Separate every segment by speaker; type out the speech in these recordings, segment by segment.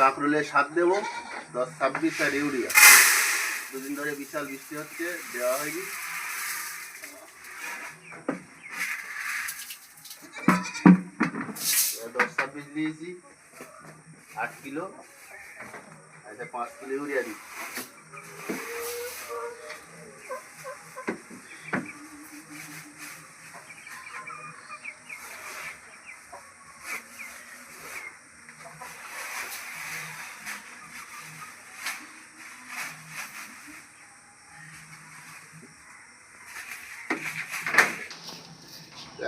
Speaker 1: কাঁকরোলের স্বাদ দেবো 10-26 আর ইউরিয়া। দুদিন ধরে বিশাল বৃষ্টি হচ্ছে, দেওয়া হয়নি। 10-26 দিয়েছি 8 কিলো, আচ্ছা 5 কিলো ইউরিয়া দিচ্ছি।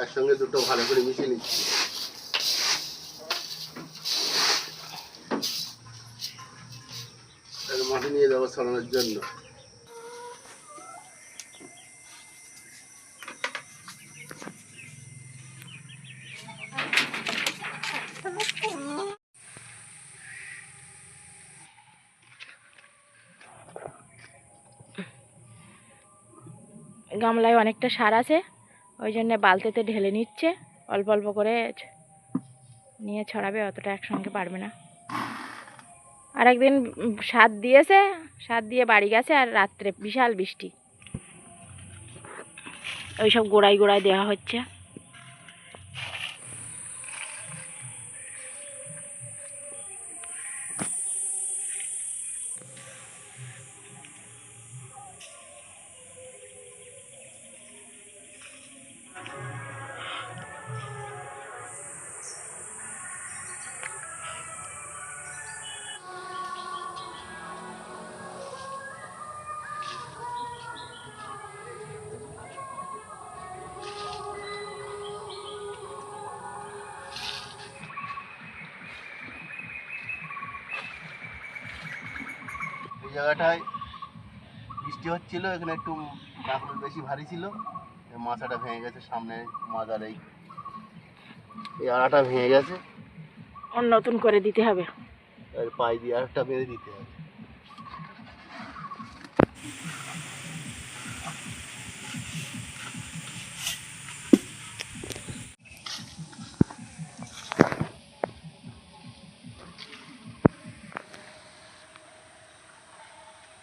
Speaker 1: একসঙ্গে দুটো ভালো করে মিশিয়ে নিচ্ছি। মাটি নিয়ে যাবো ছড়ানোর জন্য।
Speaker 2: গামলায় অনেকটা সার আছে, ওই জন্য বালতিতে ঢেলে নিচ্ছে, অল্প অল্প করে নিয়ে ছড়াবে, অতটা একসঙ্গে পারবে না। আর একদিন সার দিয়েছে, সার দিয়ে বাড়ি গেছে, আর রাত্রে বিশাল বৃষ্টি, ওইসব গোড়ায় গোড়ায় দেওয়া হচ্ছে।
Speaker 1: এই জায়গাটায় বৃষ্টি হচ্ছিল, এখানে একটু কাঁকরোল বেশি ভারী ছিল, মাথাটা ভেঙে গেছে, সামনে মাথার এই আড়াটা ভেঙে গেছে,
Speaker 2: নতুন করে দিতে হবে,
Speaker 1: আর পাই দিয়ে আরেকটা বেঁধে দিতে হবে।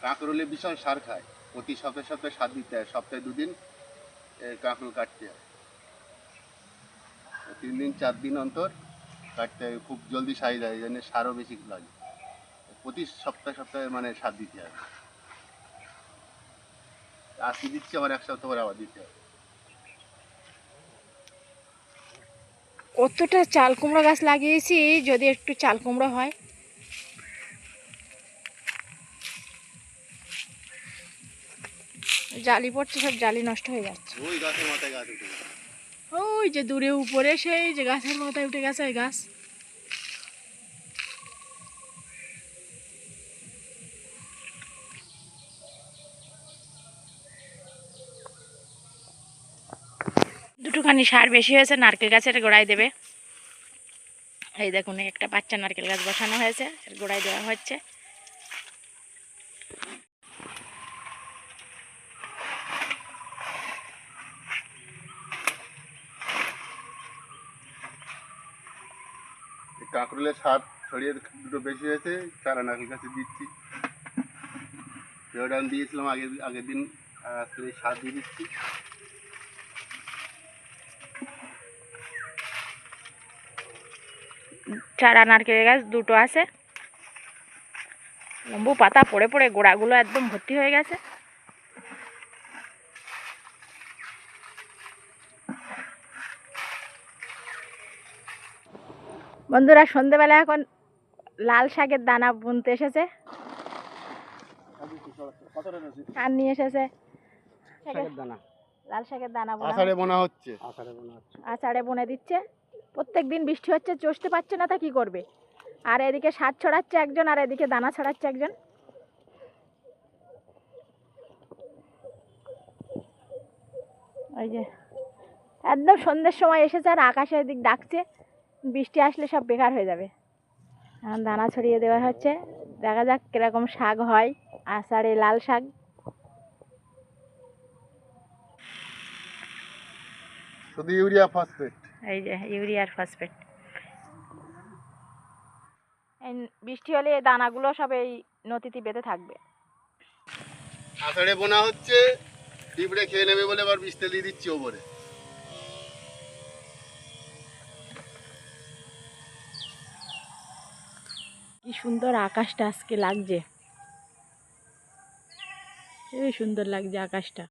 Speaker 1: কাঁকরোলে ভীষণ সার খায়, প্রতি সপ্তাহে সপ্তাহে সার দিতে হয়, সপ্তাহে 2 দিন কাঁকরোল কাটতে হয়, 3 দিন 4 দিন অন্তর কাটতে হয়, খুব জলদি সাইজ হয়, এই জন্য সারও বেশি লাগে, প্রতি সপ্তাহে সপ্তাহে মানে সার দিতে হয়। আজকে দিচ্ছি, আবার 1 সপ্তাহ পরে আবার দিতে হবে।
Speaker 2: কতটা চাল কুমড়ো গাছ লাগিয়েছি, যদি একটু চাল কুমড়ো হয়। জালি পড়ছে, সব জালি নষ্ট হয়ে যাচ্ছে।
Speaker 1: ওই গাছের মাথায় গাছ উঠে গেছে,
Speaker 2: ওই যে দূরে উপরে সেই যে গাছের মাথায় উঠে গেছে ওই গাছ। দুটোখানি সার বেশি হয়েছে, নারকেল গাছের গোড়ায় দেবে। এই দেখুন, একটা বাচ্চা নারকেল গাছ বসানো হয়েছে, এর গোড়ায় দেওয়া হচ্ছে।
Speaker 1: কাঁকরোলের সার ছড়িয়ে দুটো বেশি হয়েছে, চারা নারকেল গাছে দিচ্ছি। ফেরোডান দিয়েছিলাম আগের দিন, আজকে সার দিয়ে দিচ্ছি।
Speaker 2: চারা নারকেল গাছ দুটো আছে, লম্বু পাতা পড়ে পড়ে গোড়াগুলো একদম ভর্তি হয়ে গেছে। বন্ধুরা, সন্ধেবেলা এখন লাল শাকের দানা বুনতে এসেছে, আর নিয়ে এসেছে লাল শাকের দানা
Speaker 1: আষাঢ়ে বোনা হচ্ছে,
Speaker 2: আষাঢ়ে বুনে দিচ্ছে। প্রত্যেক দিন বৃষ্টি হচ্ছে, চষতে পারছে না, তা কি করবে। আর এদিকে সার ছড়াচ্ছে একজন, আর এদিকে দানা ছড়াচ্ছে একজন। ওই যে একদম সন্ধ্যের সময় এসেছে, আর আকাশে এদিক ডাকছে, বৃষ্টি আসলে সব বেকার হয়ে যাবে। এখন দানা ছড়িয়ে দেওয়া হচ্ছে, দেখা যাক কিরকম শাক হয়, আষাঢ়ে লাল শাক।
Speaker 1: শুধু ইউরিয়া ফসফেট,
Speaker 2: এই যে ইউরিয়া আর ফসফেট। এই বৃষ্টি হলে এই দানাগুলো সব এই নদীতে বেঁধে থাকবে।
Speaker 1: আষাঢ়ে বোনা হচ্ছে, পিঁপড়ে খেয়ে নেবে বলে এবার বীজ তেল দিয়ে দিচ্ছি ওপরে।
Speaker 2: কি সুন্দর আকাশটা আজকে লাগছে, খুবই সুন্দর লাগছে আকাশটা।